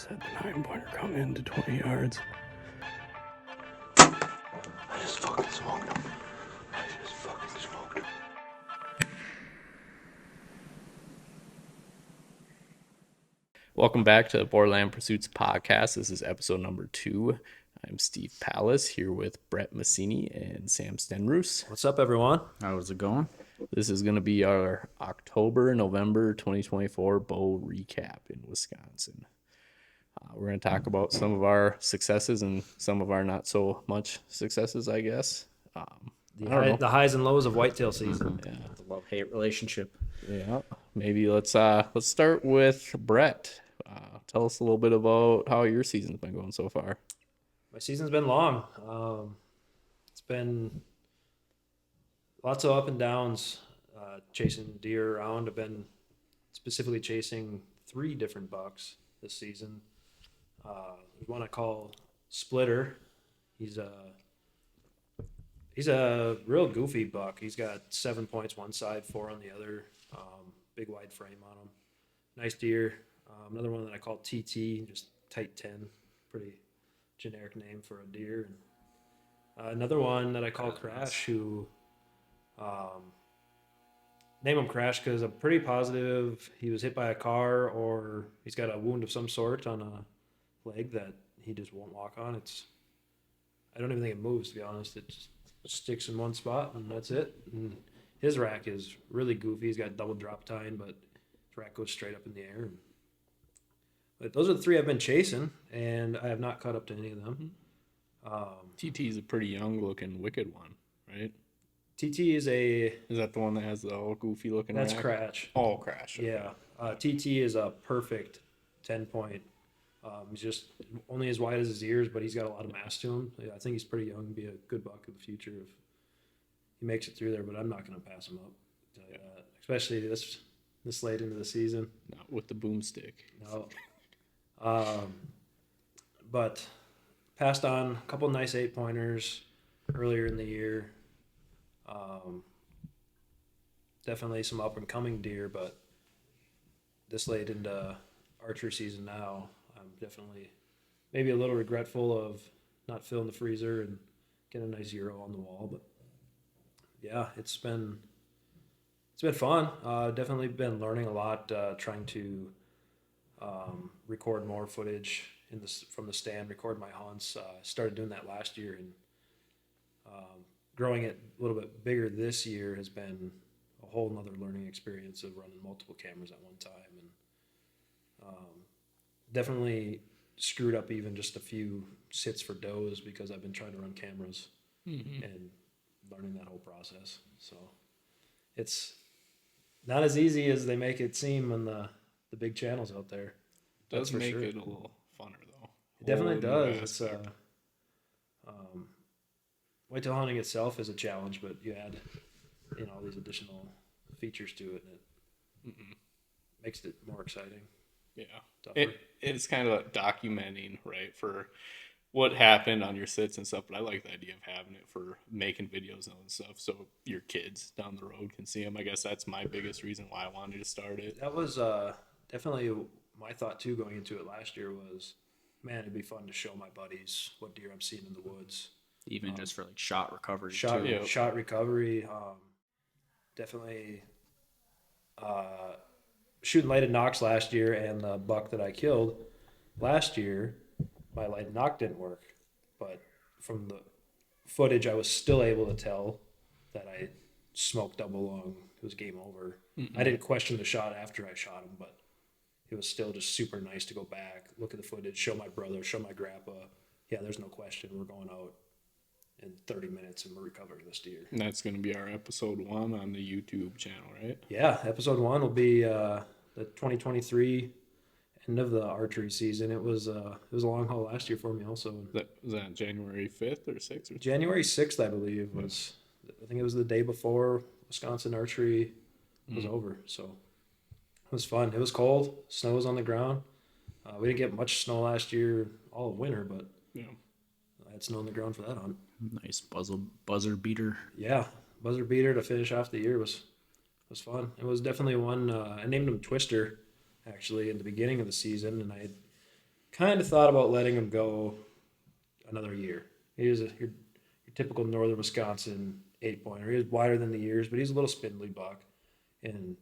Said the 9-pointer come into 20 yards. I just fucking smoked him. Welcome back to the Borderland Pursuits podcast. This is episode number 2. I'm Steve Pallas here with Brett Massini and Sam Stenroos. What's up, everyone? How's it going? This is going to be our October-November 2024 bow recap in Wisconsin. We're going to talk about some of our successes and some of our not so much successes, I guess. The highs and lows of whitetail season. Yeah. The love-hate relationship. Yeah, maybe let's start with Brett. Tell us a little bit about how your season's been going so far. My season's been long. It's been lots of up and downs. Chasing deer around. I've been specifically chasing 3 different bucks this season. There's one I call Splitter. He's a real goofy buck. He's got 7 points one side, 4 on the other. Big wide frame on him. Nice deer. Another one that I call TT, just tight 10. Pretty generic name for a deer. And, another one that I call Crash, who name him Crash because I'm pretty positive he was hit by a car or he's got a wound of some sort on a leg that he just won't walk on. I don't even think it moves, to be honest. It just sticks in one spot and that's it. And his rack is really goofy. He's got double drop tine, but his rack goes straight up in the air. But those are the 3 I've been chasing, and I have not caught up to any of them. TT is a pretty young-looking wicked one, right? TT is that the one that has the all goofy-looking that's rack? Crash. Oh, Crash. Okay. Yeah. TT is a perfect 10-point. He's just only as wide as his ears, but he's got a lot of mass to him. Yeah, I think he's pretty young, be a good buck in the future if he makes it through there, but I'm not going to pass him up. I'll tell you that. Especially this late into the season. Not with the boomstick. No. But passed on a couple nice 8-pointers earlier in the year. Definitely some up-and-coming deer, but this late into archery season now, I'm definitely maybe a little regretful of not filling the freezer and getting a nice Euro on the wall. But yeah, it's been fun. Definitely been learning a lot, trying to record more footage from the stand, record my hunts. Started doing that last year, and growing it a little bit bigger this year has been a whole nother learning experience of running multiple cameras at one time, and definitely screwed up even just a few sits for does because I've been trying to run cameras and learning that whole process. So it's not as easy as they make it seem on the big channels out there. Does make it a little funner though. It definitely does. It's whitetail hunting itself is a challenge, but you add all these additional features to it, and it makes it more exciting. Yeah, it's kind of like documenting, right, for what happened on your sits and stuff. But I like the idea of having it for making videos and stuff, so your kids down the road can see them. I guess that's my biggest reason why I wanted to start it. That was definitely my thought too going into it last year was, man, it'd be fun to show my buddies what deer I'm seeing in the woods. Even just for like shot recovery. Shot recovery. Definitely shooting lighted knocks last year, and the buck that I killed last year, my lighted knock didn't work. But from the footage, I was still able to tell that I smoked double lung. It was game over. I didn't question the shot after I shot him, but it was still just super nice to go back, look at the footage, show my brother, show my grandpa. Yeah, there's no question. We're going out in 30 minutes and we're recovering this deer. And that's going to be our episode 1 on the YouTube channel, right? Yeah, episode 1 will be the 2023 end of the archery season. It was a long haul last year for me also. Was that January 5th or 6th? Or January 6th, I believe, was. I think it was the day before Wisconsin archery was over. So it was fun. It was cold. Snow was on the ground. We didn't get much snow last year, all of winter, but I had snow on the ground for that hunt. Nice buzzer beater. Yeah, buzzer beater to finish off the year was fun. It was definitely one. I named him Twister, actually, in the beginning of the season, and I kind of thought about letting him go another year. He is your typical northern Wisconsin 8-pointer. He is wider than the ears, but he's a little spindly buck. And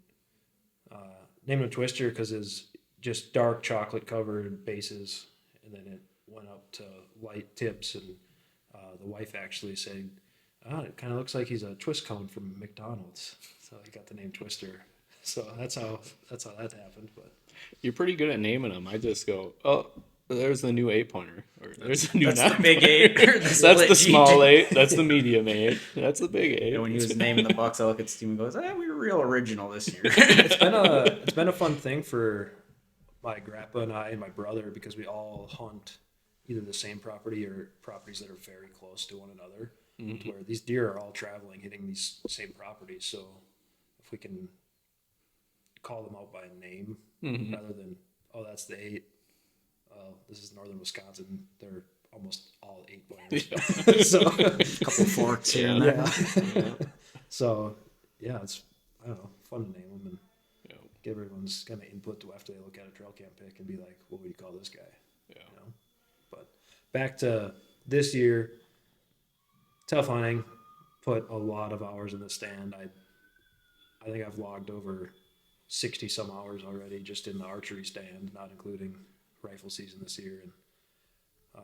named him Twister because his just dark chocolate covered bases, and then it went up to light tips. And the wife actually said, it kind of looks like he's a twist cone from McDonald's. So he got the name Twister. So that's how that happened. But You're pretty good at naming them. I just go, oh, there's the new 8-pointer, or there's the new That's 9. the big 8. That's the small 8. That's the medium 8. That's the big 8. And when he was naming the bucks, I look at Steve and goes, we were real original this year. it's been a fun thing for my grandpa and I and my brother because we all hunt either the same property or properties that are very close to one another. Mm-hmm. Where these deer are all traveling, hitting these same properties. So if we can call them out by name rather than, that's the 8. This is northern Wisconsin. They're almost all 8-pointers. So A couple forks here and there. Yeah. So yeah, it's fun to name them and get everyone's kind of input to after they look at a trail cam pic and be like, what would you call this guy? Yeah. But back to this year, tough hunting. Put a lot of hours in the stand. I think I've logged over 60 some hours already just in the archery stand, not including rifle season this year. And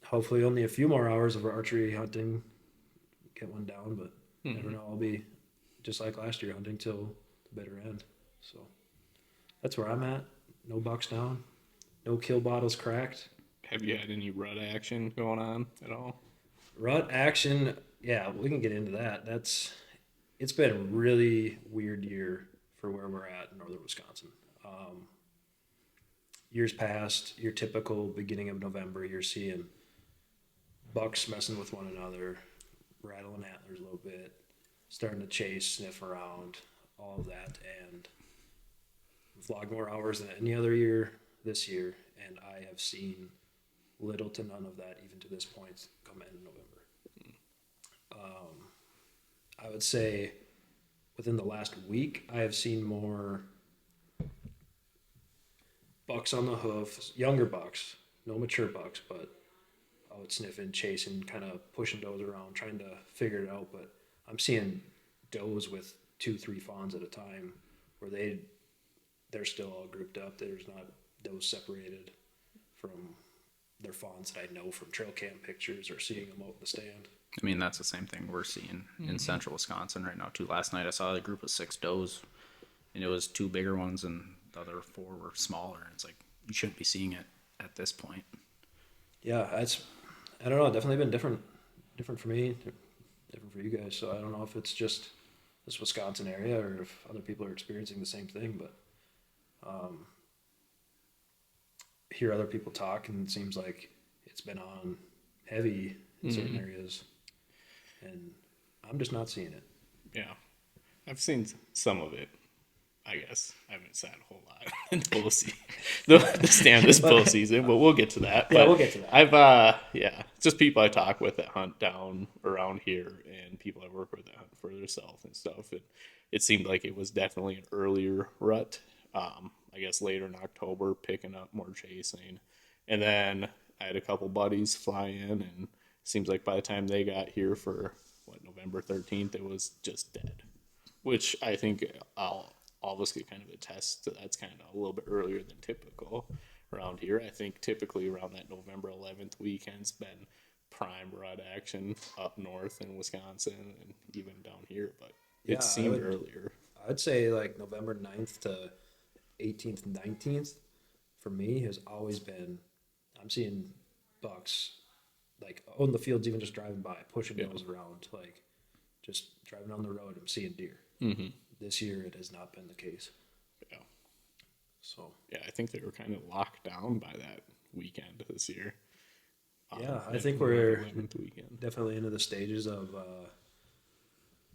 hopefully only a few more hours of archery hunting, get one down, but never know. I'll be just like last year, hunting till the bitter end. So that's where I'm at. No bucks down, no kill bottles cracked. Have you had any rut action going on at all? Rut action, yeah, we can get into that. It's been a really weird year for where we're at in northern Wisconsin. Years past, your typical beginning of November, you're seeing bucks messing with one another, rattling antlers a little bit, starting to chase, sniff around, all of that. And we've logged more hours than any other year this year, and I have seen little to none of that even to this point come in November. I would say within the last week, I have seen more bucks on the hoof, younger bucks, no mature bucks, but out sniffing, chasing, kind of pushing does around, trying to figure it out. But I'm seeing does with 2-3 fawns at a time where they're still all grouped up. There's not does separated from their fawns that I know from trail cam pictures or seeing them out in the stand. I mean, that's the same thing we're seeing in central Wisconsin right now, too. Last night I saw a group of 6 does, and it was 2 bigger ones, and the other 4 were smaller. It's like, you shouldn't be seeing it at this point. Yeah, I don't know, definitely been different for me, different for you guys. So I don't know if it's just this Wisconsin area or if other people are experiencing the same thing, but hear other people talk, and it seems like it's been on heavy in certain areas, and I'm just not seeing it. Yeah. I've seen some of it, I guess. I haven't sat a whole lot in the stand this bow season, but we'll get to that. Yeah, but we'll get to that. I've just people I talk with that hunt down around here and people I work with that hunt further south and stuff. It seemed like it was definitely an earlier rut. I guess later in October, picking up more chasing. And then I had a couple buddies fly in, and it seems like by the time they got here for November 13th, it was just dead, which I think all of us could kind of attest to. That's kind of a little bit earlier than typical around here. I think typically around that November 11th weekend's been prime rut action up north in Wisconsin and even down here, but it seemed earlier. I'd say like November 9th to 18th, 19th for me has always been, I'm seeing bucks like on the fields, even just driving by, pushing those around, like just driving on the road, I'm seeing deer. Mm-hmm. This year it has not been the case. Yeah. So yeah, I think they were kind of locked down by that weekend this year. Yeah, I think we're definitely into the stages of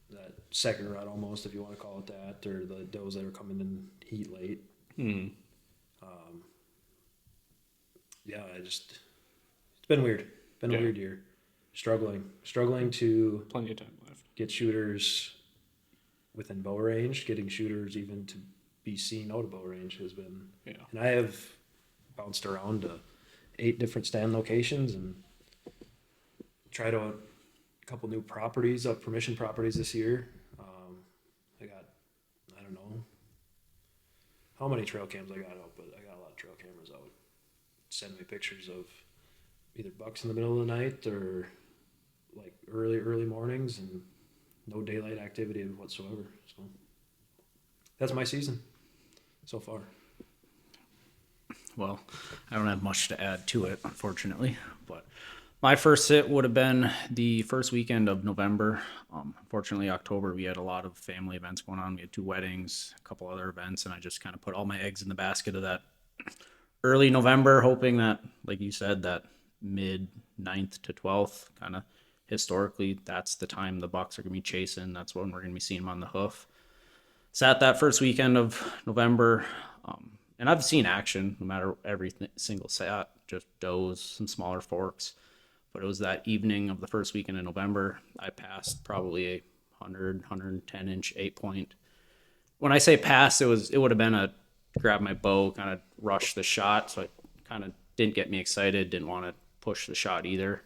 that second rut almost, if you want to call it that, or the does that are coming in heat late. Mm-hmm. Yeah, it's been weird. Been a weird year. Struggling to plenty of time left. Get shooters within bow range. Getting shooters even to be seen out of bow range has been. Yeah. And I have bounced around to 8 different stand locations and tried out a couple new properties, permission properties this year. I got, I don't know how many trail cams I got out, but I got a lot of trail cameras out. Send me pictures of either bucks in the middle of the night or like early mornings, and no daylight activity whatsoever. So that's my season so far. Well, I don't have much to add to it, unfortunately, but my first sit would have been the first weekend of November. Unfortunately, October, we had a lot of family events going on. We had 2 weddings, a couple other events, and I just kind of put all my eggs in the basket of that early November, hoping that, like you said, that mid 9th to 12th, kind of historically, that's the time the bucks are going to be chasing. That's when we're going to be seeing them on the hoof. Sat that first weekend of November, and I've seen action no matter every single sat, just does, some smaller forks. But it was that evening of the first weekend in November, I passed probably a 110 inch 8-point. When I say pass, it would have been a grab my bow, kind of rush the shot. So it kind of didn't get me excited, didn't want to push the shot either.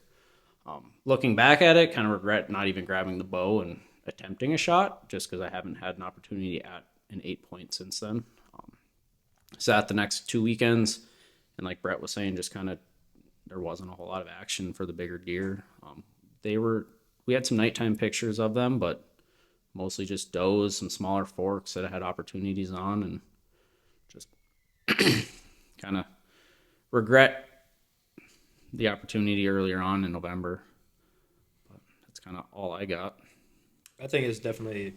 Looking back at it, kind of regret not even grabbing the bow and attempting a shot, just because I haven't had an opportunity at an 8-point since then. Sat the next 2 weekends, and like Brett was saying, just kind of there wasn't a whole lot of action for the bigger deer. We had some nighttime pictures of them, but mostly just does, some smaller forks that I had opportunities on, and just kind of regret the opportunity earlier on in November. But that's kind of all I got. I think it's definitely,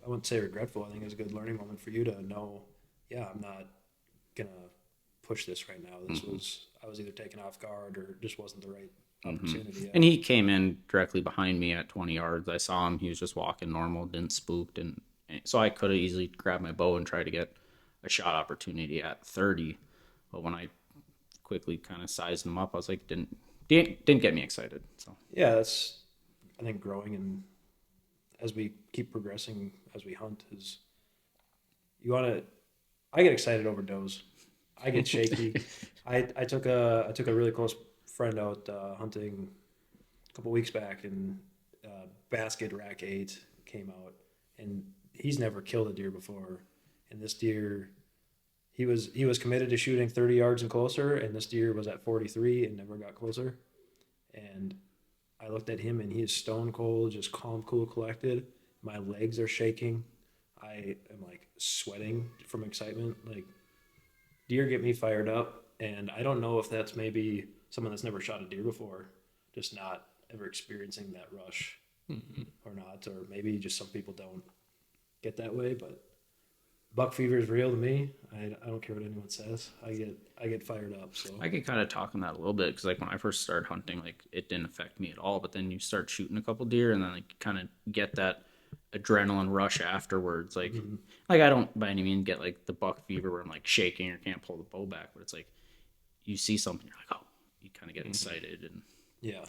I wouldn't say regretful. I think it's a good learning moment for you to know, yeah, I'm not going to push this right now. I was either taken off guard or just wasn't the right opportunity. And he came in directly behind me at 20 yards. I saw him. He was just walking normal, didn't spook. So I could have easily grabbed my bow and tried to get a shot opportunity at 30. But when I quickly kind of sized him up, I was like, didn't get me excited. So yeah, that's, I think, growing, and as we keep progressing, as we hunt, is I get excited over does. I get shaky. I took a really close friend out hunting a couple weeks back, and basket rack 8 came out, and he's never killed a deer before. And this deer, he was committed to shooting 30 yards and closer, and this deer was at 43 and never got closer. And I looked at him, and he is stone cold, just calm, cool, collected. My legs are shaking. I am like sweating from excitement. Like, deer get me fired up, and I don't know if that's maybe someone that's never shot a deer before, just not ever experiencing that rush, or not, or maybe just some people don't get that way. But buck fever is real to me. I don't care what anyone says. I get fired up. So I could kind of talk on that a little bit, because like when I first started hunting, like it didn't affect me at all. But then you start shooting a couple deer, and then like kind of get that adrenaline rush afterwards. Like I don't by any means get like the buck fever where I'm like shaking or can't pull the bow back, but it's like you see something, you're like, oh, you kind of get excited. And yeah,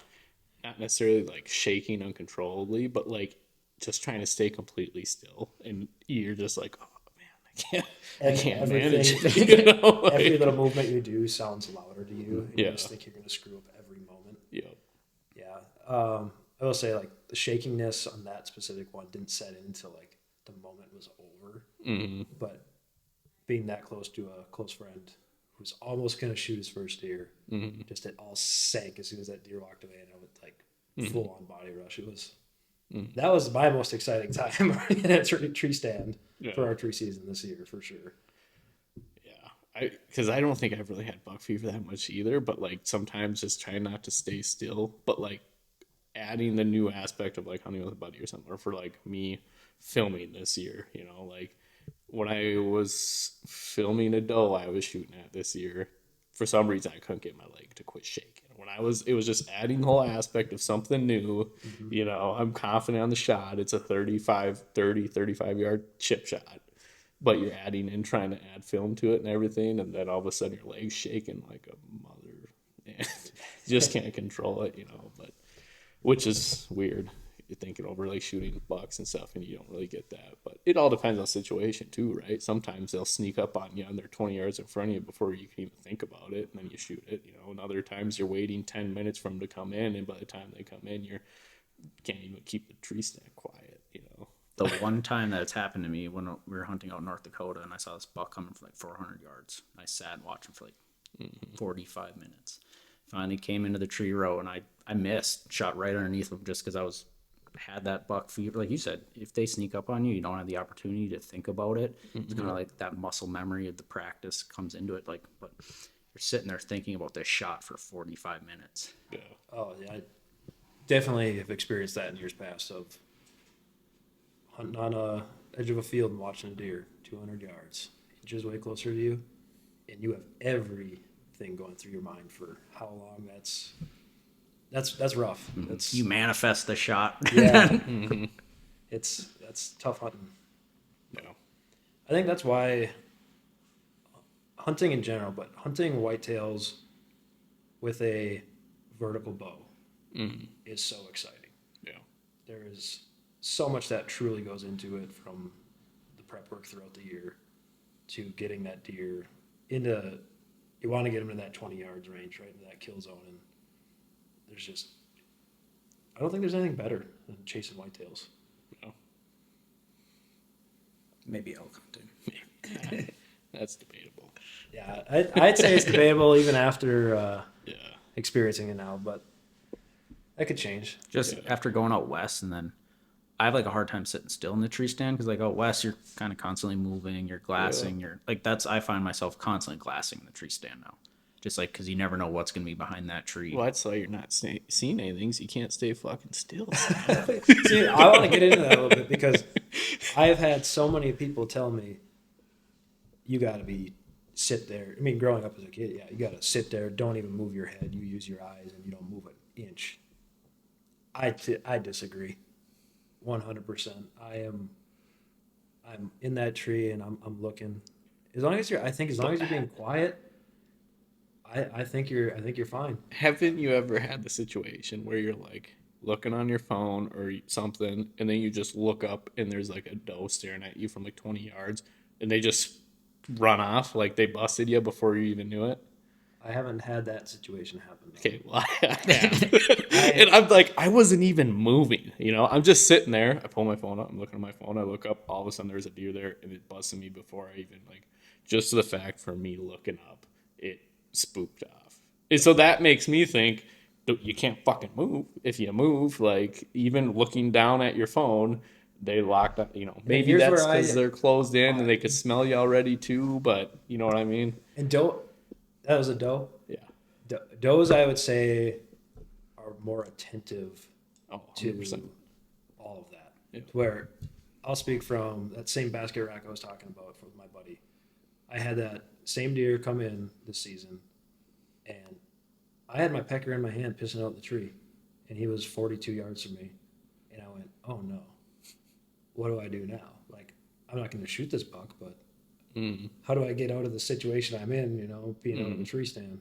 not necessarily like shaking uncontrollably, but like just trying to stay completely still, and you're just like, oh man, I can't manage it, you know? Like, every little movement you do sounds louder to you, and Yeah. you just think you're going to screw up every moment. yeah. I will say, like, the shakiness on that specific one didn't set in until like the moment was over. But being that close to a close friend who's almost going to shoot his first deer, just it all sank as soon as that deer walked away, and I was like full on body rush. It was that was my most exciting time in a tree stand for archery season this year, for sure. Because I don't think I've really had buck fever that much either, but like sometimes just trying not to stay still, but like adding the new aspect of like hunting with a buddy or something, or for like me filming this year, you know, like when I was filming a doe I was shooting at this year, for some reason I couldn't get my leg to quit shaking. It was just adding the whole aspect of something new. You know, I'm confident on the shot. It's a 35 yard chip shot, but you're adding in, trying to add film to it and everything, and then all of a sudden your leg's shaking like a mother, and you just can't control it, you know. But which is weird. you're thinking over like shooting bucks and stuff, and you don't really get that. But it all depends on the situation too, right? Sometimes they'll sneak up on you and they're 20 yards in front of you before you can even think about it, and then you shoot it, you know. And other times you're waiting 10 minutes for them to come in, and by the time they come in, you can't even keep the tree stand quiet, you know. The one time that it's happened to me when we were hunting out in North Dakota, and I saw this buck coming for like 400 yards. I sat and watched him for like 45 minutes. Finally came into the tree row, and I missed, shot right underneath him just because had that buck fever. Like you said, if they sneak up on you, you don't have the opportunity to think about it. It's kind of like that muscle memory of the practice comes into it. Like, but you're sitting there thinking about this shot for 45 minutes. Yeah. Oh yeah, I definitely have experienced that in years past of hunting on a edge of a field and watching a deer 200 yards, inches way closer to you, and you have everything going through your mind for how long. That's rough. That's You manifest the shot. yeah. That's tough hunting. Yeah. I think that's why hunting in general, but hunting whitetails with a vertical bow is so exciting. Yeah. There is so much that truly goes into it, from the prep work throughout the year to getting that deer into, you want to get them to that 20 yards range, right into that kill zone. And there's just, I don't think there's anything better than chasing whitetails. Yeah. Maybe elk hunting. That's debatable. Yeah, I'd say it's debatable even after Yeah. experiencing it now, but that could change. Just after going out west, and then I have like a hard time sitting still in the tree stand because like out west you're kind of constantly moving, you're glassing, you're like I find myself constantly glassing in the tree stand now, just like because you never know what's gonna be behind that tree. Well, that's why you're not seeing anything. So you can't stay fucking still. See, I want to get into that a little bit because I have had so many people tell me, you got to sit there. I mean, growing up as a kid, yeah, you got to sit there. Don't even move your head. You use your eyes and you don't move an inch. I disagree, 100%. I'm in that tree and I'm looking. As long as you're being quiet, I think you're fine. Haven't you ever had the situation where you're like looking on your phone or something, and then you just look up and there's like a doe staring at you from like 20 yards, and they just run off like they busted you before you even knew it? I haven't had that situation happen. Okay, well, I have. And I'm like, I wasn't even moving, you know? I'm just sitting there. I pull my phone up. I'm looking at my phone. I look up. All of a sudden, there's a deer there, and it busted me before I even, like, just the fact for me looking up, it spooked off. And so that makes me think that you can't fucking move. If you move, like, even looking down at your phone, they locked up, you know? Maybe here's that's where because they're closed in and they could smell you already, too, but you know what I mean? And doe, that was a doe? Yeah. Does, I would say, are more attentive to 100%. all of that. Yeah. Where I'll speak from that same basket rack I was talking about with my buddy. I had that same deer come in this season, and I had my pecker in my hand pissing out in the tree, and he was 42 yards from me. And I went, oh no, what do I do now? Like, I'm not going to shoot this buck, but how do I get out of the situation I'm in, you know, being out of the tree stand?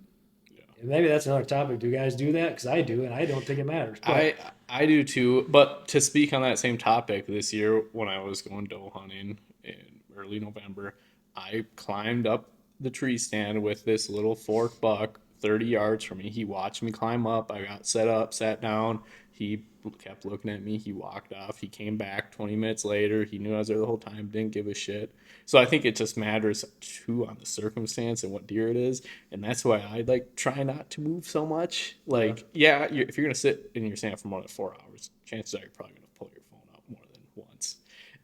And maybe that's another topic. Do guys do that? Because I do, and I don't think it matters. But I do too. But to speak on that same topic, this year when I was going doe hunting in early November, I climbed up the tree stand with this little fork buck 30 yards from me. He watched me climb up. I got set up, sat down. He kept looking at me. He walked off. He came back 20 minutes later. He knew I was there the whole time. Didn't give a shit. So I think it just matters too on the circumstance and what deer it is. And that's why I like try not to move so much. Like, if you're going to sit in your stand for more than 4 hours, chances are you're probably going to pull your phone out more than once.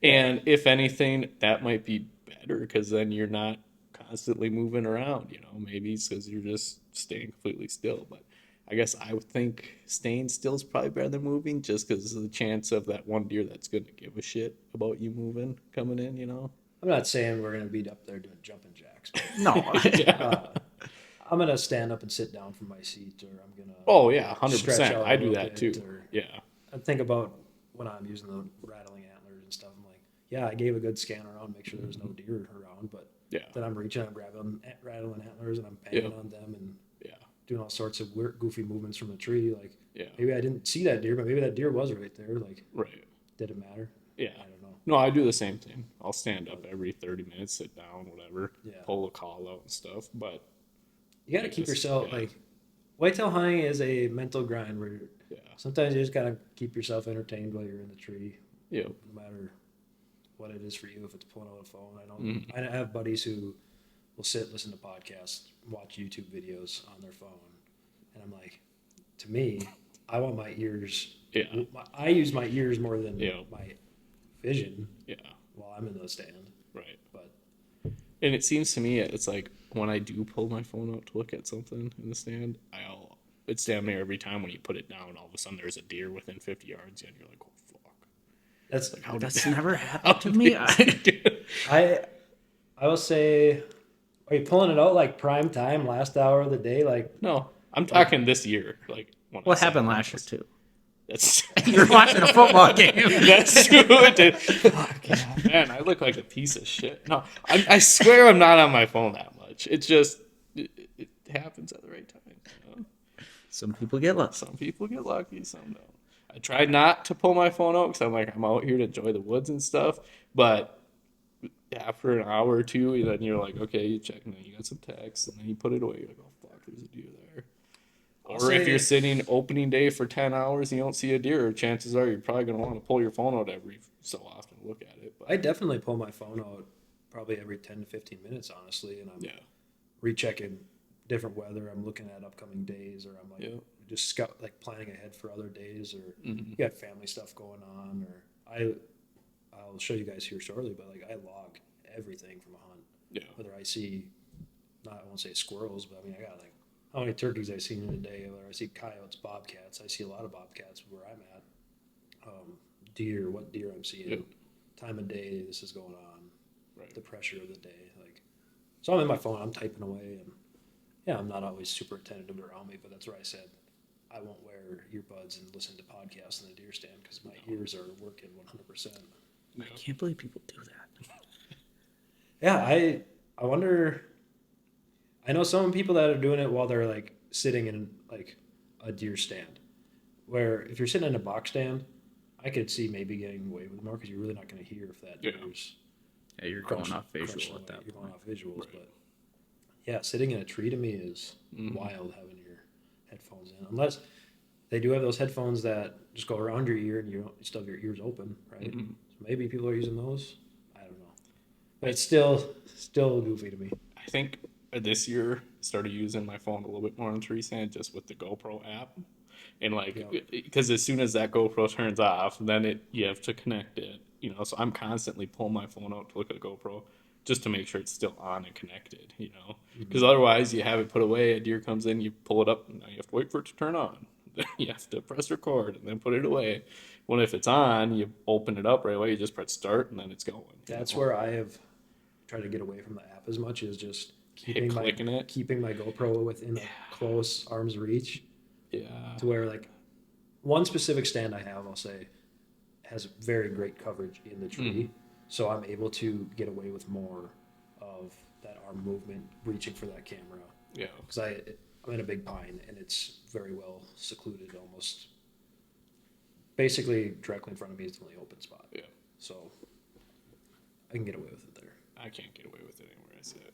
And if anything, that might be better because then you're not constantly moving around, you know. Maybe it's because you're just staying completely still. But I guess I would think staying still is probably better than moving just because of the chance of that one deer that's going to give a shit about you moving coming in, you know. I'm not saying we're going to be up there doing jumping jacks. But, No. I'm going to stand up and sit down from my seat, or I'm going to. Oh, yeah, 100%. stretch out I a do little that bit, too. or Yeah. I think about when I'm using the rattling antlers and stuff. I'm like, yeah, I gave a good scan around, make sure there's no deer around, but Yeah. then I'm reaching, I'm grabbing rattling antlers, and I'm banging Yeah. on them and Yeah. doing all sorts of weird, goofy movements from the tree. Like, Yeah. maybe I didn't see that deer, but maybe that deer was right there. Like, Right. did it matter? Yeah. I don't know. No, I do the same thing. I'll stand up every 30 minutes, sit down, whatever, Yeah. pull a call out and stuff. But You got to It's keep just- yourself, yeah. like, whitetail hunting is a mental grind where yeah. sometimes you just got to keep yourself entertained while you're in the tree, Yeah. no matter what it is for you. If it's pulling out a phone, Mhm. I have buddies who will sit, listen to podcasts, watch YouTube videos on their phone, and I'm like, to me, I want my ears. Yeah. I use my ears more than Yeah. my vision Yeah. while I'm in the stand. Right. But And it seems to me it's like when I do pull my phone out to look at something in the stand, it's damn near every time when you put it down, all of a sudden there's a deer within 50 yards, and you're like, oh fuck. that's Like, how did That's that never happened to me. I will say, are you pulling it out like prime time, last hour of the day? Like, No, I'm talking this year. Like when What I happened sat last down. year too? That's You're watching a football game. that's true. It did. Fuck, man, I look like a piece of shit. No, I swear I'm not on my phone that much. It's just it happens at the right time. You know? Some people get lucky. Some people get lucky, some don't. I tried not to pull my phone out because I'm out here to enjoy the woods and stuff. But after an hour or two, then you're like, okay, you check, and then you got some text, and then you put it away. You're like, oh fuck, there's a deer there. Or if you're sitting opening day for 10 hours and you don't see a deer, chances are you're probably going to want to pull your phone out every so often to look at it. But I definitely pull my phone out probably every 10 to 15 minutes, honestly, and I'm yeah, rechecking different weather. I'm looking at upcoming days, or I'm like Yeah. just like planning ahead for other days, or Mhm. you got family stuff going on, or I'll show you guys here shortly, but like I log everything from a hunt. yeah, Whether I see, I won't say squirrels, but I mean I got like how many turkeys I've seen in a day. Whether I see coyotes, bobcats, I see a lot of bobcats where I'm at. Deer, what deer I'm seeing, Yep. time of day this is going on, right. the pressure of the day. Like, so I'm in my phone, I'm typing away, and yeah, I'm not always super attentive around me, but that's where I said I won't wear earbuds and listen to podcasts in the deer stand because my ears are working 100%. Yeah. I can't believe people do that. Yeah, I wonder. I know some people that are doing it while they're like sitting in like a deer stand, where if you're sitting in a box stand, I could see maybe getting away with more because you're really not going to hear if that Yeah. deer's Yeah, you're crunching- going off crunching visual at away. that You're going point. off visuals, Right. but yeah, sitting in a tree to me is Mhm. wild having your headphones in, unless they do have those headphones that just go around your ear and you still have your ears open, right? Mhm. So maybe people are using those. I don't know, but it's still goofy to me. I think this year I started using my phone a little bit more on tree stand just with the GoPro app. And like, because as soon as that GoPro turns off, then you have to connect it, you know. So I'm constantly pulling my phone out to look at the GoPro just to make sure it's still on and connected, you know. Because otherwise, you have it put away, a deer comes in, you pull it up, and now you have to wait for it to turn on. Then you have to press record and then put it away. When if it's on, you open it up right away, you just press start, and then it's going. That's where I have tried to get away from the app as much as just keeping clicking it. keeping my GoPro within a close arm's reach, Yeah. to where like one specific stand I have, I'll say, has very great coverage in the tree, so I'm able to get away with more of that arm movement, reaching for that camera, Yeah. because I'm in a big pine and it's very well secluded, almost basically directly in front of me is the only open spot. Yeah. So I can get away with it there. I can't get away with it anywhere I sit.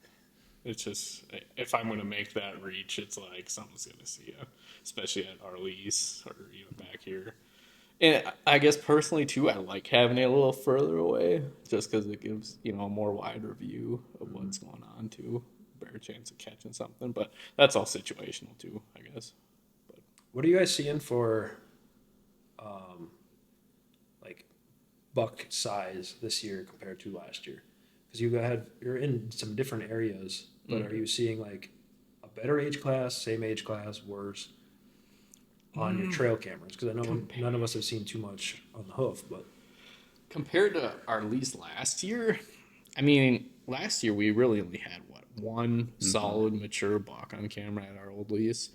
It's just, if I'm going to make that reach, it's like something's going to see you, especially at our lease or even back here. And I guess personally, too, I like having it a little further away just because it gives, you know, a more wider view of what's going on, too. Better chance of catching something. But that's all situational, too, I guess. What are you guys seeing for, like, buck size this year compared to last year? Because you're in some different areas, but are you seeing like a better age class, same age class, worse on your trail cameras? Because I know none of us have seen too much on the hoof, but Compared to our lease last year, I mean, last year we really only had, one solid mature buck on camera at our old lease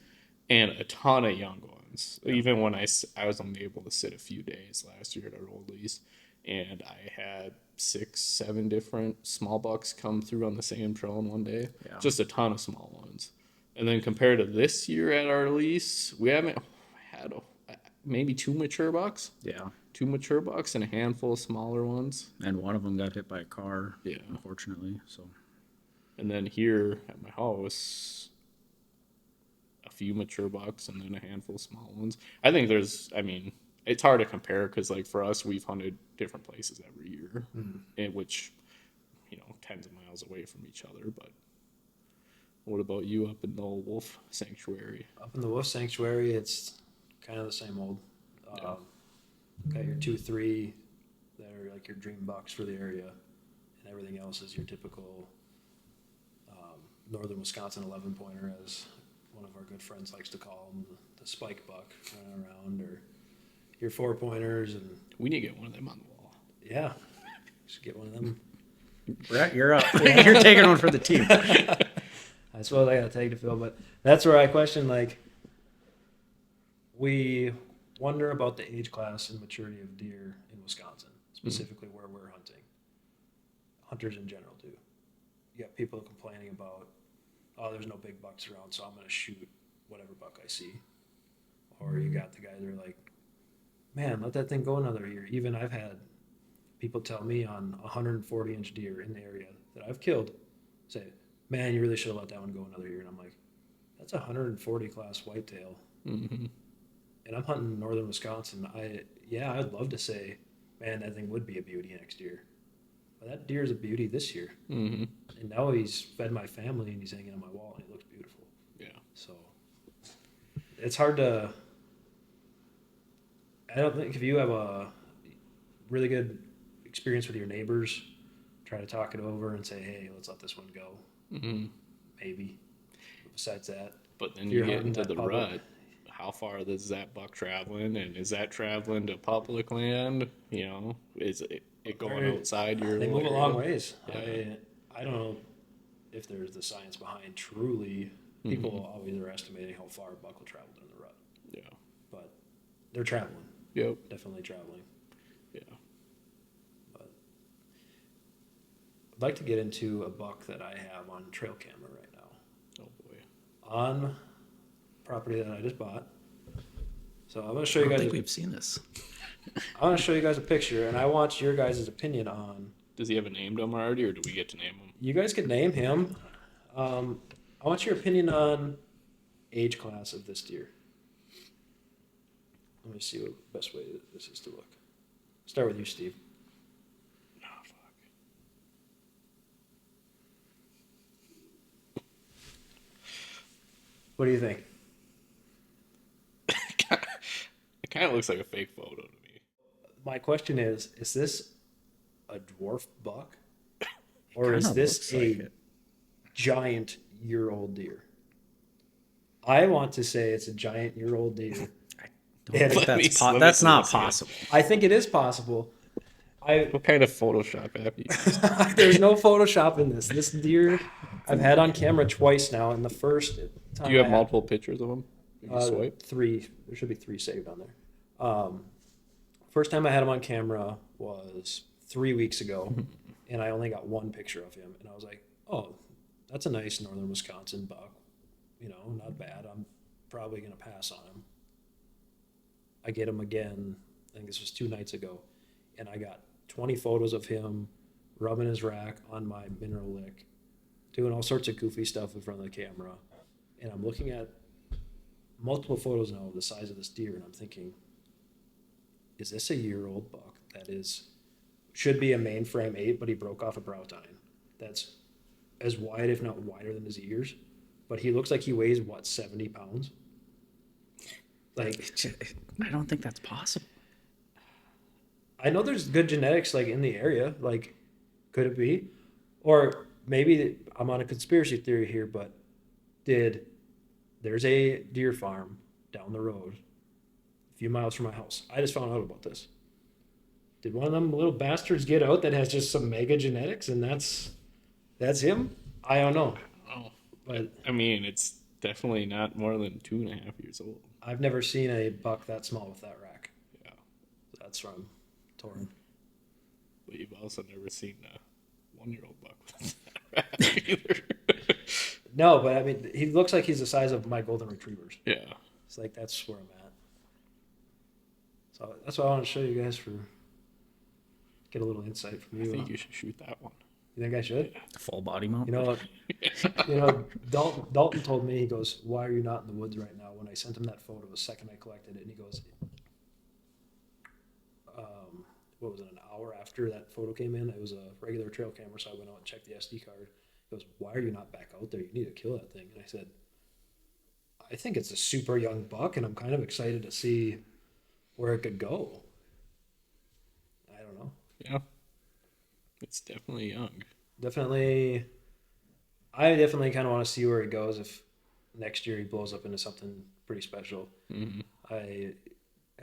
and a ton of young ones. Yeah. Even when I was only able to sit a few days last year at our old lease, and I had 6-7 different small bucks come through on the same trail in one day. Yeah. Just a ton of small ones. And then compared to this year at our lease, we haven't had maybe 2 mature bucks. Yeah. 2 mature bucks and a handful of smaller ones. And one of them got hit by a car. Yeah. Unfortunately. So. And then here at my house, a few mature bucks and then a handful of small ones. I think it's hard to compare because, like, for us, we've hunted different places every year, in which, tens of miles away from each other. But what about you up in the wolf sanctuary? Up in the wolf sanctuary, it's kind of the same old. Yeah. Got your 2-3 that are like your dream bucks for the area, and everything else is your typical northern Wisconsin 11-pointer, as one of our good friends likes to call them, the spike buck running around, or your 4-pointers. And We need to get one of them on the wall. yeah, should get one of them. Brett, you're up. You're taking one for the team. I suppose I got a tag to fill, but that's where I question, like, we wonder about the age class and maturity of deer in Wisconsin, specifically where we're hunting. Hunters in general do. You got people complaining about, oh, there's no big bucks around, so I'm going to shoot whatever buck I see. Or you got the guys that are like, man, let that thing go another year. Even I've had people tell me on 140-inch deer in the area that I've killed, say, man, you really should have let that one go another year. And I'm like, that's a 140 class whitetail. Mm-hmm. And I'm hunting northern Wisconsin. I'd love to say, man, that thing would be a beauty next year. But that deer is a beauty this year. Mm-hmm. And now he's fed my family and he's hanging on my wall and he looks beautiful. Yeah. So it's hard to. I don't think if you have a really good experience with your neighbors, try to talk it over and say, hey, let's let this one go. Mm-hmm. Maybe. But besides that, But then if you you're get hunting into that the public- rut. How far is that buck traveling, and is that traveling to public land? Is it going outside your? They move a area? long ways. Yeah. I don't know if there's the science behind truly. People always are estimating how far a buck will travel during the rut, Yeah. but they're traveling. Yep. Definitely traveling. Yeah. But I'd like to get into a buck that I have on trail camera right now. Oh boy. On property that I just bought. So I'm going to show you I don't guys. think we've seen this. I want to show you guys a picture, and I want your guys' opinion on. Does he have a name to him already, or do we get to name him? You guys could name him. I want your opinion on age class of this deer. Let me see what the best way this is to look. Start with you, Steve. Oh fuck. What do you think? It kind of looks like a fake photo to me. My question is this a dwarf buck? Or is Kinda this looks like a it. giant year-old deer? I want to say it's a giant year-old deer. Don't Yeah, think let me- that's let me that's see, not let's see it. possible. I think it is possible. What kind of Photoshop app you use? There's no Photoshop in this. This deer I've had on camera twice now, and the first time Do you have I multiple pictures of him? You had, swipe? 3. There should be 3 saved on there. First time I had him on camera was 3 weeks ago, and I only got 1 picture of him, and I was like, oh, that's a nice northern Wisconsin buck. Not bad. I'm probably going to pass on him. I get him again, I think this was 2 nights ago, and I got 20 photos of him rubbing his rack on my mineral lick, doing all sorts of goofy stuff in front of the camera. And I'm looking at multiple photos now of the size of this deer, and I'm thinking, is this a year-old buck that should be a mainframe 8, but he broke off a brow tine that's as wide, if not wider, than his ears, but he looks like he weighs 70 pounds? Like, I don't think that's possible. I know there's good genetics in the area. Could it be? Or maybe I'm on a conspiracy theory here, but there's a deer farm down the road a few miles from my house. I just found out about this. Did one of them little bastards get out that has just some mega genetics, and that's him? I don't know. Oh, But it's definitely not more than 2.5 years old. I've never seen a buck that small with that rack. Yeah, That's from Torrin. but you've also never seen a 1-year-old buck with that either. No, but I mean, he looks like he's the size of my golden retrievers. Yeah. It's like that's where I'm at. So that's what I want to show you guys for get a little insight from I you. think you should shoot that one. You think I should? Full body mount. You know what? You know, Dalton told me, he goes, "Why are you not in the woods right now?" When I sent him that photo, the second I collected it, and he goes, what was it, an hour after that photo came in? It was a regular trail camera, so I went out and checked the SD card. He goes, "Why are you not back out there? You need to kill that thing." And I said, "I think it's a super young buck, and I'm kind of excited to see where it could go." I don't know. Yeah. It's definitely young. Definitely, I definitely kind of want to see where he goes if next year he blows up into something pretty special. Mm-hmm. I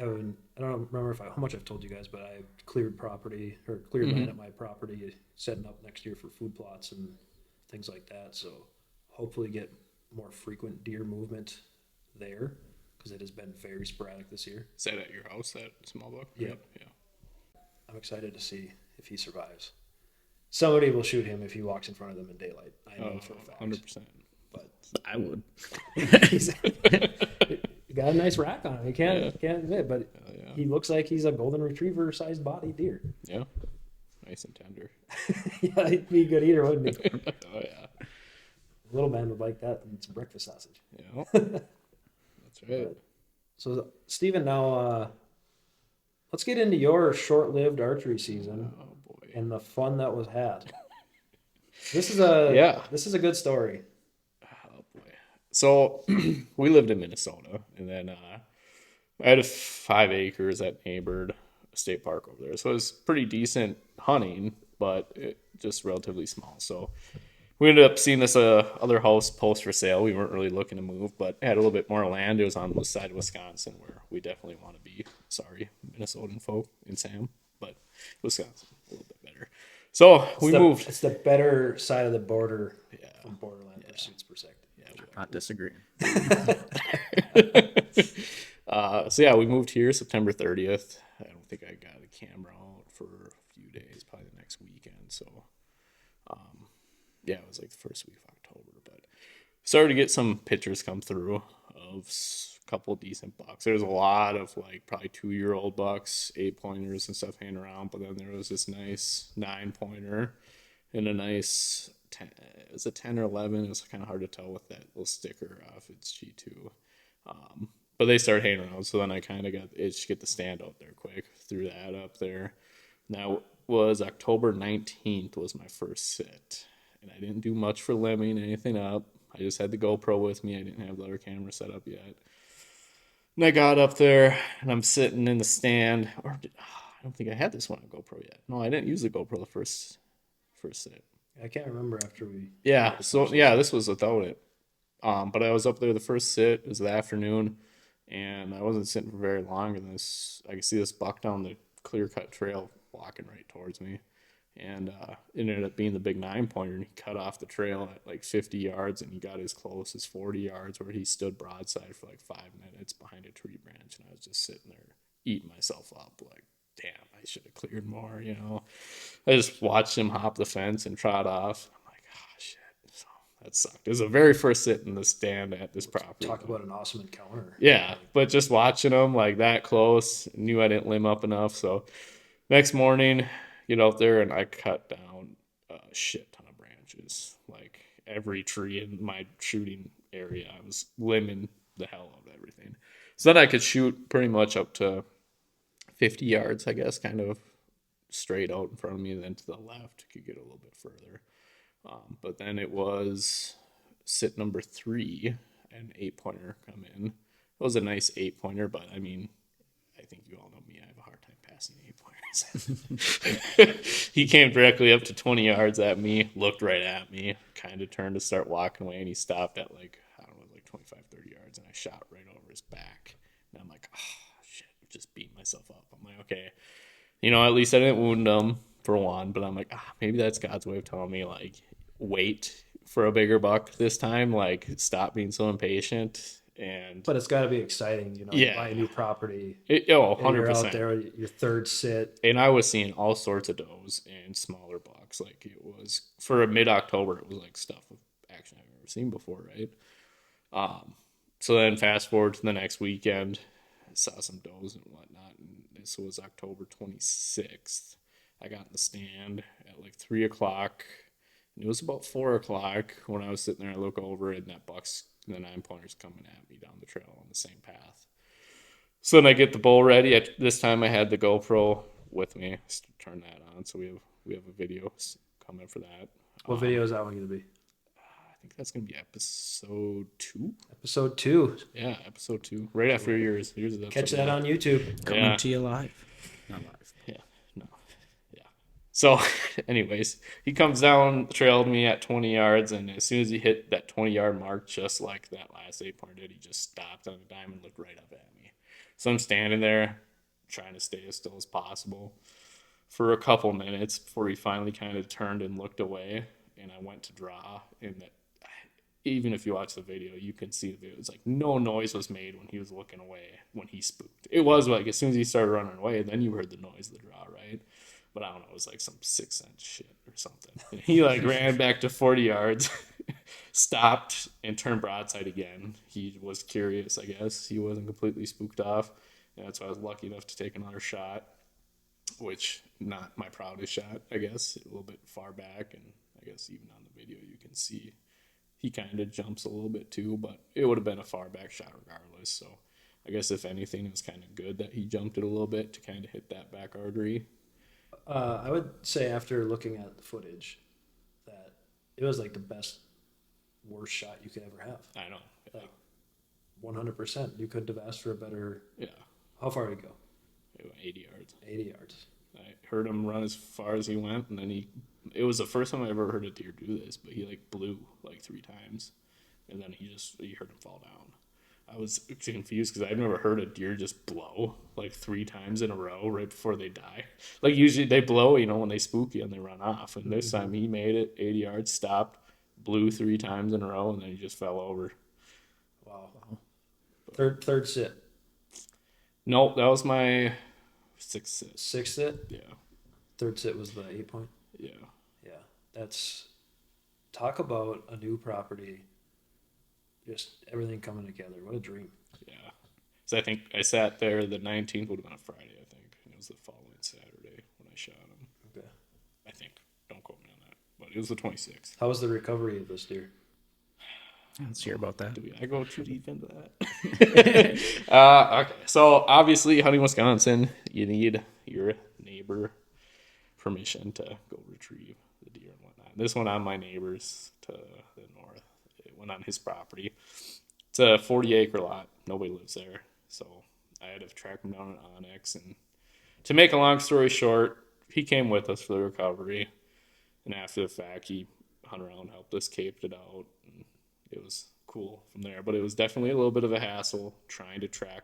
don't remember how much I've told you guys, but I cleared property or cleared land at my property, setting up next year for food plots and things like that. So hopefully get more frequent deer movement there because it has been very sporadic this year. Is that at your house, that small buck? Yep. Yeah. I'm excited to see if he survives. Somebody will shoot him if he walks in front of them in daylight. I know for a fact. 100%. But I would. he's he got a nice rack on him. He can't admit, but Yeah. he looks like he's a golden retriever sized body deer. Yeah. Nice and tender. Yeah, he'd be a good eater, wouldn't he? Oh, yeah. Little man would like that and some breakfast sausage. Yeah. That's right. So, Steven, now let's get into your short-lived archery season Oh, boy. and the fun that was had. This is a good story. Oh, boy. So, we lived in Minnesota, and then I had 5 acres that neighbored a state park over there. So, it was pretty decent hunting, but just relatively small. So, we ended up seeing this other house post for sale. We weren't really looking to move, but it had a little bit more land. It was on the side of Wisconsin where we definitely want to be. Sorry, Minnesotan folk and Sam, but Wisconsin a little bit better. So we moved. It's the better side of the border from Borderland pursuits perspective. Yeah, Not disagreeing. So yeah, we moved here September 30th. I don't think I got a camera out for a few days, probably the next weekend. So yeah, it was like the first week of October, but started to get some pictures come through of a couple of decent bucks. There's a lot of like probably 2-year-old bucks, 8-pointers and stuff hanging around, but then there was this nice 9-pointer and a nice 10, it was a 10 or 11. It was kind of hard to tell with that little sticker off its G2. But they started hanging around, so then I kind of got the itch to get the stand out there quick. Threw that up there. That was October 19th was my first sit. And I didn't do much for limbing anything up. I just had the GoPro with me. I didn't have the other camera set up yet. And I got up there, and I'm sitting in the stand. I don't think I had this one on GoPro yet. No, I didn't use the GoPro the first sit. I can't remember after we. Yeah, so yeah, this was without it. But I was up there the first sit. It was the afternoon, and I wasn't sitting for very long. And I could see this buck down the clear-cut trail walking right towards me. And it ended up being the big 9-pointer, and he cut off the trail at like 50 yards, and he got as close as 40 yards where he stood broadside for like 5 minutes behind a tree branch. And I was just sitting there eating myself up like, damn, I should have cleared more, you know. I just watched him hop the fence and trot off. I'm like, oh, shit. So that sucked. It was the very first sit in the stand at this property. Talk about an awesome encounter. Yeah, but just watching him like that close, knew I didn't limb up enough. So next morning, get out there, and I cut down a shit ton of branches. Like every tree in my shooting area, I was limbing the hell out of everything. So then I could shoot pretty much up to 50 yards, I guess, kind of straight out in front of me, and then to the left could get a little bit further. But then it was sit number 3, an 8-pointer come in. It was a nice 8-pointer, but I mean, I think you all know me. I have a hard time passing 8-pointers. He came directly up to 20 yards at me, looked right at me, kind of turned to start walking away, and he stopped at like, I don't know, like 25, 30 yards, and I shot right over his back. And I'm like, oh, shit, just beat myself up. I'm like, okay, you know, at least I didn't wound him for one, but I'm like, maybe that's God's way of telling me, like, wait for a bigger buck this time, like, stop being so impatient. But it's got to be exciting, you know. Yeah. You buy a new property. 100%. You're out there, your third sit. And I was seeing all sorts of does and smaller bucks. Like, it was for a mid-October, it was like stuff of action I've never never seen before, right? So then fast forward to the next weekend, I saw some does and whatnot, and this was October 26th. I got in the stand at like 3 o'clock, and it was about 4 o'clock when I was sitting there. I look over, and that buck's, the 9-pointer's coming at me down the trail on the same path. So then I get the bow ready. This time I had the GoPro with me. Turn that on, so we have a video coming for that. What video is that one going to be? I think that's gonna be episode 2. Episode 2. Yeah, episode 2. Right after yours. Catch that on YouTube. Coming to you live. Not live. Yeah. No. Yeah. So, anyways, he comes down, trailed me at 20 yards, and as soon as he hit that 20-yard mark, just like that last 8-pointer did, he just stopped on a dime and looked right up at me. So I'm standing there, trying to stay as still as possible for a couple minutes before he finally kind of turned and looked away, and I went to draw, and that. Even if you watch the video, you can see the video. It's like no noise was made when he was looking away when he spooked. It was like as soon as he started running away, then you heard the noise of the draw, right? But I don't know, it was like some 6th sense shit or something. And he like ran back to 40 yards, stopped, and turned broadside again. He was curious, I guess. He wasn't completely spooked off. And that's why I was lucky enough to take another shot, which not my proudest shot, I guess. A little bit far back, and I guess even on the video you can see he kind of jumps a little bit too, but it would have been a far back shot regardless. So I guess if anything, it was kind of good that he jumped it a little bit to kind of hit that back artery. I would say after looking at the footage that it was like the best, worst shot you could ever have. I know. Yeah. Like 100%. You couldn't have asked for a better. Yeah. How far did he go? It went 80 yards. 80 yards. I heard him run as far as he went, and then it was the first time I ever heard a deer do this, but he like blew like 3 times, and then you heard him fall down. I was confused because I've never heard a deer just blow like 3 times in a row right before they die. Like usually they blow, when they spook you and they run off, and this time he made it 80 yards, stopped, blew 3 times in a row, and then he just fell over. Wow. Third sit. Nope, that was my 6th sit. 6th sit? Yeah. Third sit was the 8-point? Yeah. Yeah. That's, talk about a new property, just everything coming together. What a dream. Yeah. So I think I sat there, the 19th would have been a Friday, I think. And it was the following Saturday when I shot him. Okay. I think. Don't quote me on that. But it was the 26th. How was the recovery of this deer? Let's hear about that. I go too deep into that? Okay. So obviously, hunting Wisconsin, you need your neighbor permission to go retrieve the deer and whatnot. This went on my neighbor's to the north. It went on his property. It's a 40-acre lot. Nobody lives there. So I had to track him down in Onyx. And to make a long story short, he came with us for the recovery. And after the fact, he hung around, helped us, caped it out. And it was cool from there. But it was definitely a little bit of a hassle trying to track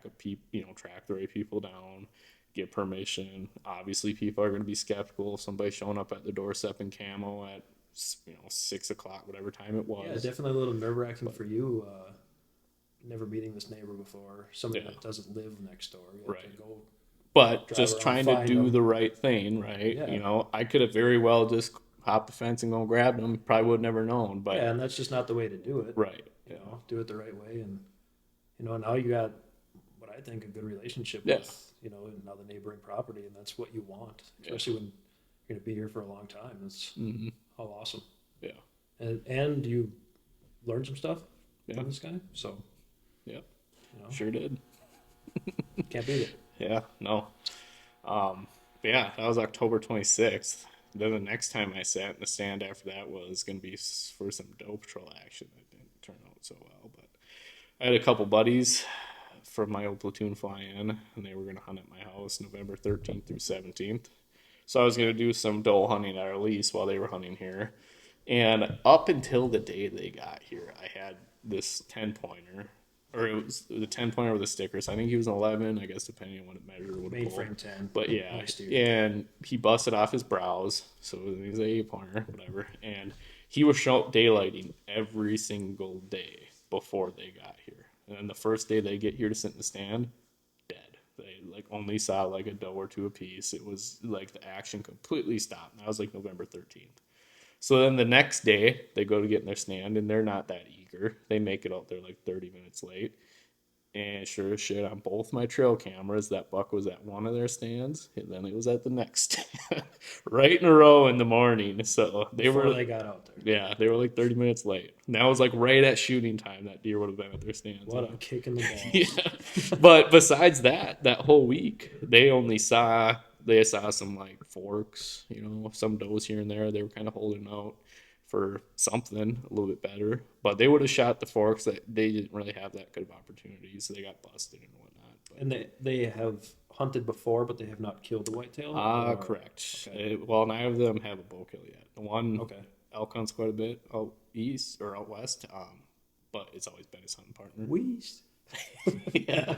track the right people down, get permission. Obviously, people are going to be skeptical of somebody showing up at the doorstep in camo at 6 o'clock, whatever time it was. Yeah, definitely a little nerve-wracking for you. Never meeting this neighbor before, somebody Yeah. that doesn't live next door. You have Right. to go But drive just around, trying to find do them. the right thing, right? Yeah. I could have very well just hopped the fence and go grab them. Probably would have never known. But Yeah, and that's just not the way to do it. right. You know, do it the right way, and now you got what I think a good relationship Yeah. with now the neighboring property, and that's what you want, especially when you're going to be here for a long time. That's Mm-hmm. how awesome. Yeah. And you learned some stuff Yeah. from this guy, so Yep. you know, Sure did. can't beat it. Yeah, no. But yeah, that was October 26th. Then the next time I sat in the stand after that was going to be for some doe patrol action. That didn't turn out so well, but I had a couple buddies from my old platoon fly in, and they were going to hunt at my house November 13th through 17th. So I was going to do some doe hunting at our lease while they were hunting here. And up until the day they got here, I had this 10-pointer. Or it was the 10-pointer with the stickers. I think he was an 11, I guess, depending on what it measured. Would Mainframe 10. But yeah, Nice deer. and he busted off his brows, so he was an 8-pointer, whatever. And he was daylighting every single day before they got here. And then the first day they get here to sit in the stand, dead. They only saw a doe or two apiece. It was the action completely stopped. And that was November 13th. So then the next day they go to get in their stand and they're not that eager. They make it out there like 30 minutes late. And sure as shit, on both my trail cameras, that buck was at one of their stands, and then it was at the next stand, right in a row in the morning. So Before they got out there. yeah, they were like 30 minutes late. And that was like right at shooting time. That deer would have been at their stands. What a kick in the balls. Yeah. But besides that whole week, they saw some like forks, some does here and there. They were kind of holding out for something a little bit better, but they would have shot the forks. That they didn't really have that good of opportunities, so they got busted and whatnot. But, and they have hunted before, but they have not killed the whitetail. Correct. Okay. Well, neither of them have a bull kill yet. The one Okay. elk hunts quite a bit out east or out west, but it's always been his hunting partner. West. Yeah.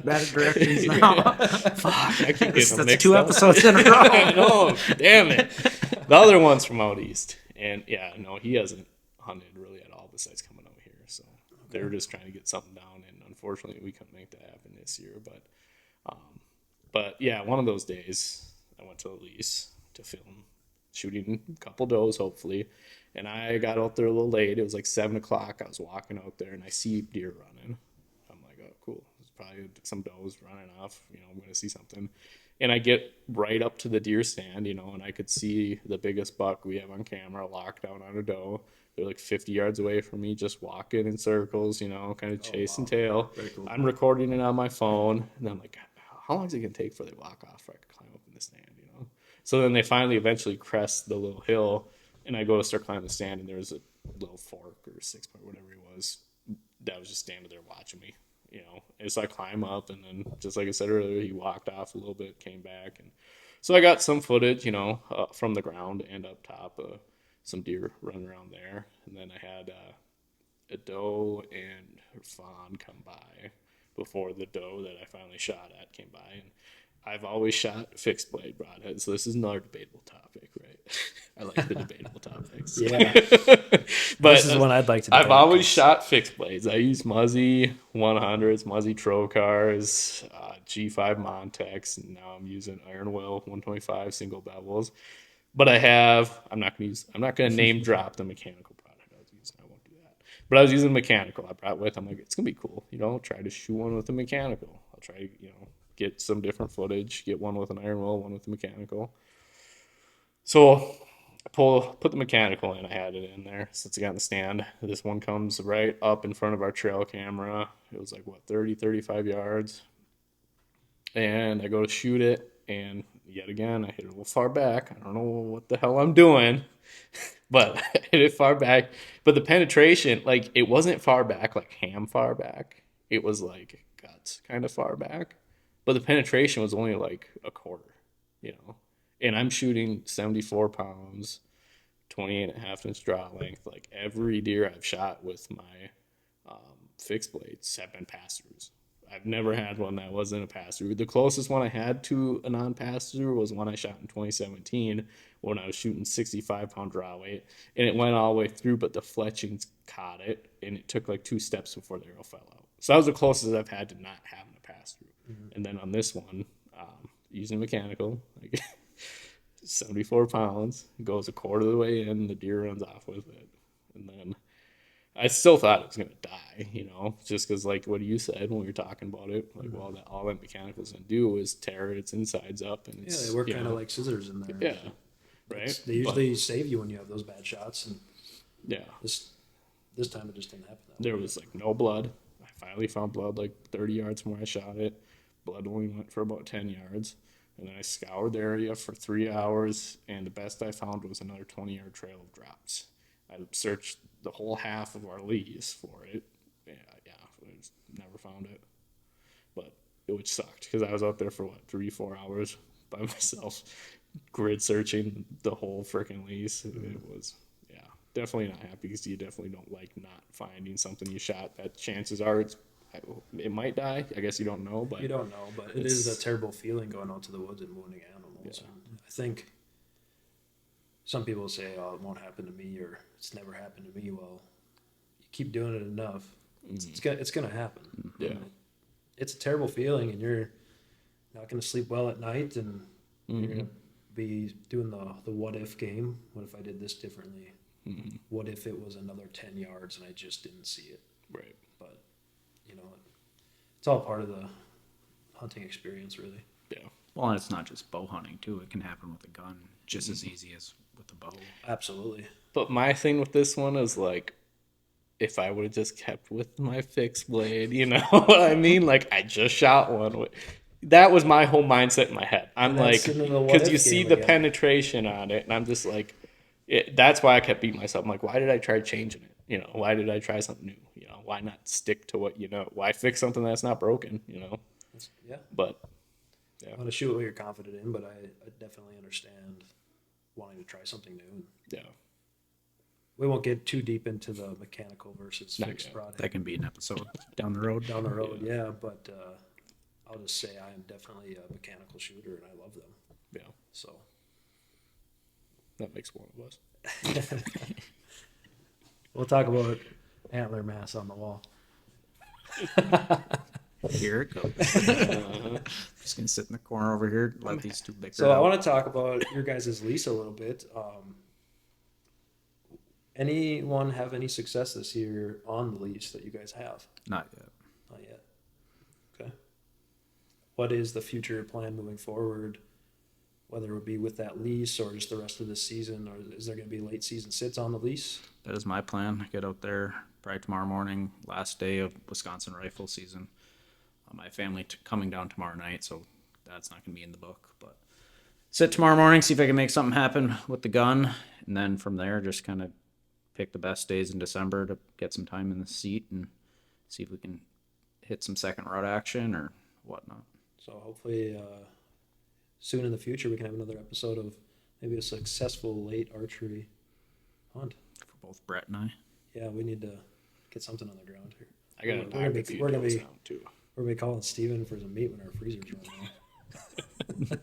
Bad directions now. Fuck, I keep getting them That's mixed 2 up. episodes in a row. I know, damn it. The other one's from out east, and yeah, no, he hasn't hunted really at all besides coming out here. So they were just trying to get something down, and unfortunately, we couldn't make that happen this year. But yeah, one of those days, I went to the lease to film shooting a couple does, hopefully, and I got out there a little late. It was like 7 o'clock. I was walking out there, and I see deer running. I'm like, oh, cool. There's probably some does running off. I'm going to see something. And I get right up to the deer stand, and I could see the biggest buck we have on camera locked down on a doe. They're like 50 yards away from me, just walking in circles, kind of chasing tail. Very cool. I'm recording it on my phone, and I'm like, how long is it going to take before they walk off before I can climb up in the stand, So then they finally eventually crest the little hill, and I go to start climbing the stand, and there's a little fork or 6-point, whatever it was, that was just standing there watching me. And so I climb up, and then just like I said earlier, he walked off a little bit, came back, and so I got some footage, from the ground and up top, some deer running around there, and then I had a doe and her fawn come by before the doe that I finally shot at came by, and I've always shot fixed blade broadhead, so this is another debatable topic, right? I like the debatable topics. Yeah. But this is one I'd like to I've debate. always shot fixed blades. I use Muzzy 100s, Muzzy Trocars, G5 Montex, and now I'm using Iron Will 125 single bevels. But I'm not going to name drop the mechanical product I was using. I won't do that. But I was using mechanical. I brought with. I'm like, it's going to be cool. Try to shoot one with a mechanical. I'll try to, get some different footage, get one with an Iron Will, one with a mechanical. So I put the mechanical in. I had it in there since I got in the stand. This one comes right up in front of our trail camera. It was like, 30, 35 yards. And I go to shoot it, and yet again, I hit it a little far back. I don't know what the hell I'm doing, but I hit it far back. But the penetration, it wasn't far back, like ham far back. It was like guts kind of far back. But the penetration was only like a quarter, And I'm shooting 74 pounds, 28.5-inch draw length. Like every deer I've shot with my fixed blades have been pass-throughs. I've never had one that wasn't a pass-through. The closest one I had to a non-pass-through was one I shot in 2017 when I was shooting 65-pound draw weight. And it went all the way through, but the fletchings caught it, and it took like 2 steps before the arrow fell out. So that was the closest I've had to not having a pass-through. And then on this one, using mechanical, 74 pounds, goes a quarter of the way in, the deer runs off with it. And then I still thought it was going to die, just because, like what you said when we were talking about it, all that mechanical's going to do is tear its insides up. And Yeah, they work kind of like scissors in there. Yeah, right? They usually save you when you have those bad shots. And yeah. This time it just didn't happen. There was, no blood. I finally found blood, 30 yards from where I shot it. Blood only went for about 10 yards. And then I scoured the area for 3 hours, and the best I found was another 20-yard trail of drops. I searched the whole half of our lease for it. Yeah, I just never found it. But which sucked, because I was out there for, 3-4 hours by myself, grid searching the whole freaking lease. It was, definitely not happy, because you definitely don't like not finding something you shot that chances are it might die. I guess you don't know, but you don't know, but it is a terrible feeling going out to the woods and wounding animals. Yeah. And I think some people say, "Oh, it won't happen to me," or "It's never happened to me." Well, you keep doing it enough, it's gonna happen. Yeah, it's a terrible feeling, and you're not gonna sleep well at night, and you're gonna be doing the what if game. What if I did this differently? Mm-hmm. What if it was another 10 yards and I just didn't see it? Right. But, you know, it's all part of the hunting experience, really. Yeah. Well, and it's not just bow hunting too. It can happen with a gun just as easy as with a bow. Absolutely. But my thing with this one is like, if I would have just kept with my fixed blade, you know what I mean? Like, I just shot one. That was my whole mindset in my head. I'm And like, that's into the what because if you see game the again. penetration on it, and I'm just like, that's why I kept beating myself. I'm like, why did I try changing it? You know, why did I try something new? You know, why not stick to what you know? Why fix something that's not broken? You know, Yeah. but I want to shoot what you're confident in, but I definitely understand wanting to try something new. yeah, We won't get too deep into the mechanical versus Not fixed yet. broadhead That can be an episode down the road. down the road, yeah. But I'll just say I am definitely a mechanical shooter, and I love them. yeah, So that makes one of us. we'll talk about antler mass on the wall. Here it goes. Just gonna sit in the corner over here, let these two bicker. So I want to talk about your guys' lease a little bit. Anyone have any success this year on the lease that you guys have? Not yet. Not yet. Okay. What is the future plan moving forward? Whether it would be with that lease or just the rest of the season, or is there going to be late season sits on the lease? That is my plan. Get out there probably tomorrow morning, last day of Wisconsin rifle season. My family coming down tomorrow night, so that's not going to be in the book. But sit tomorrow morning, see if I can make something happen with the gun, and then from there, just kind of pick the best days in December to get some time in the seat and see if we can hit some second rut action or whatnot. So hopefully soon in the future we can have another episode of maybe a successful late archery hunt. For both Brett and I. Yeah, we need to get something on the ground here. I got We're to gonna knock be- a few we're gonna deals be- down too. We're going to be calling Steven for some meat when our freezer's running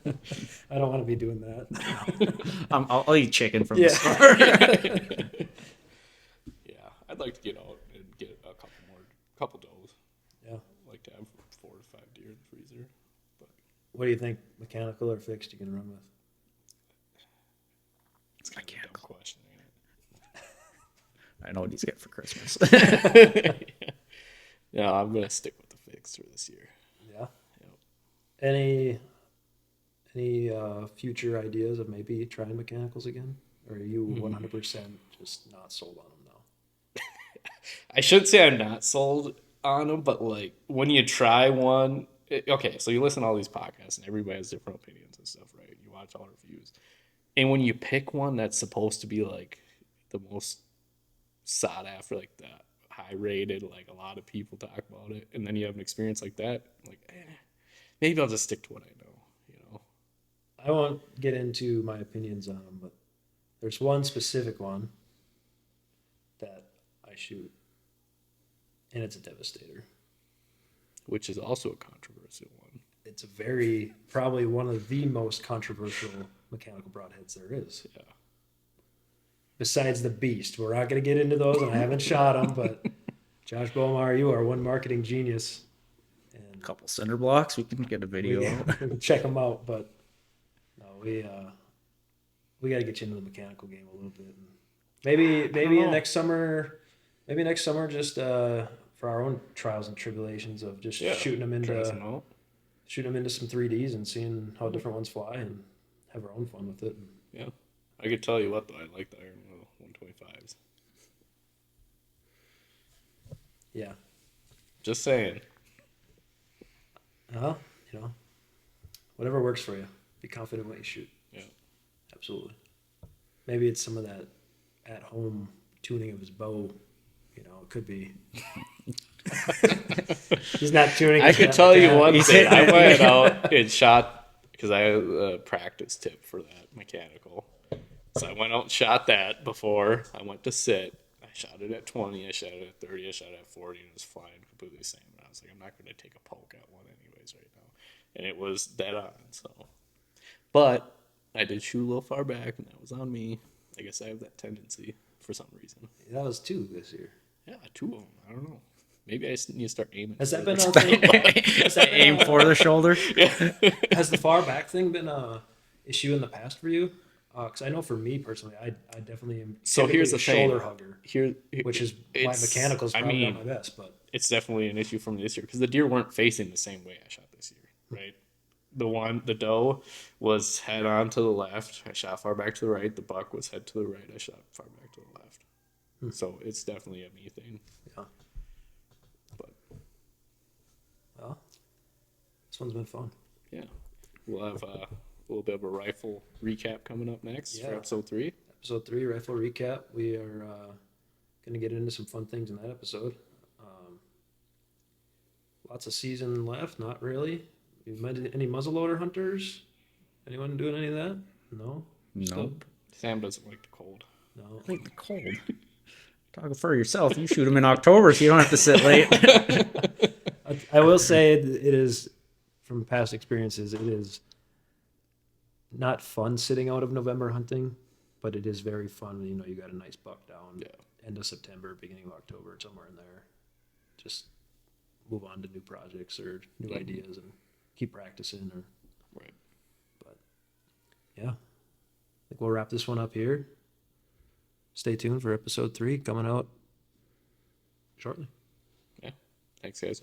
out. I don't want to be doing that. I'll eat chicken from Yeah. the store. Yeah, I'd like to get out and get a couple does. Yeah. I'd like to have 4 to 5 deer in the freezer. But What do you think, mechanical or fixed, you can run with? it's kind of a dumb question, ain't I know what he's getting for Christmas. it? Yeah, I'm gonna stick with the fix for this year. Yeah. Yep. Any future ideas of maybe trying mechanicals again? Or are you 100% just not sold on them now? I should say I'm not sold on them, but like when you try one, okay, so you listen to all these podcasts and everybody has different opinions and stuff, right? You watch all reviews, and when you pick one that's supposed to be like the most sought after, like that high rated, like a lot of people talk about it, and then you have an experience like that, like maybe I'll just stick to what I know, you know. I won't get into my opinions on them, but there's one specific one that I shoot, and it's a Devastator. Which is also a controversial one. It's probably one of the most controversial mechanical broadheads there is. Yeah. Besides the Beast. We're not going to get into those, and I haven't shot them, but Josh Bomar, you are one marketing genius. And Couple cinder blocks, we can get a video. we can check them out, but no, we got to get you into the mechanical game a little bit. And maybe next summer, just for our own trials and tribulations of just shooting them into some 3Ds and seeing how different ones fly and have our own fun with it. Yeah. I could tell you what though, I like the Iron Will 125s. Yeah. Just saying. Whatever works for you. Be confident in what you shoot. Yeah. Absolutely. Maybe it's some of that at-home tuning of his bow. It could be. He's not tuning. I his could tell you Navajo. one thing. I went out and shot because I had a practice tip for that mechanical. So I went out and shot that before I went to sit. I shot it at 20, I shot it at 30, I shot it at 40, and it was flying completely the same. And I was like, I'm not going to take a poke at one anyways right now. And it was dead on. So, but I did shoot a little far back, and that was on me. I guess I have that tendency for some reason. That was 2 this year. Yeah, 2 of them. I don't know. Maybe I just need to start aiming. Has that further. been our thing? Aim for the shoulder. Has the far back thing been issue in the past for you? Because I know for me personally, I definitely am. So here's typically the a thing. shoulder hugger, which is my mechanical's probably not my best, but it's definitely an issue for me this year because the deer weren't facing the same way I shot this year, right? The doe was head on to the left. I shot far back to the right. The buck was head to the right. I shot far back to the left. So it's definitely a me thing. yeah. But Well, this one's been fun. yeah, we'll have a little bit of a rifle recap coming up next for Yeah. episode 3. Episode 3, rifle recap. We are going to get into some fun things in that episode. Lots of season left. Not really. You met any muzzleloader hunters? Anyone doing any of that? No. Nope. Sam doesn't like the cold. No. I like the cold. Talking for yourself. You shoot them in October, so you don't have to sit late. I will say it is, from past experiences, it is not fun sitting out of November hunting, but it is very fun. You know, you got a nice buck down. Yeah. End of September, beginning of October, somewhere in there. Just move on to new projects or new ideas and keep practicing. Or Right. But yeah, I think we'll wrap this one up here. Stay tuned for episode 3 coming out shortly. Yeah. Thanks, guys.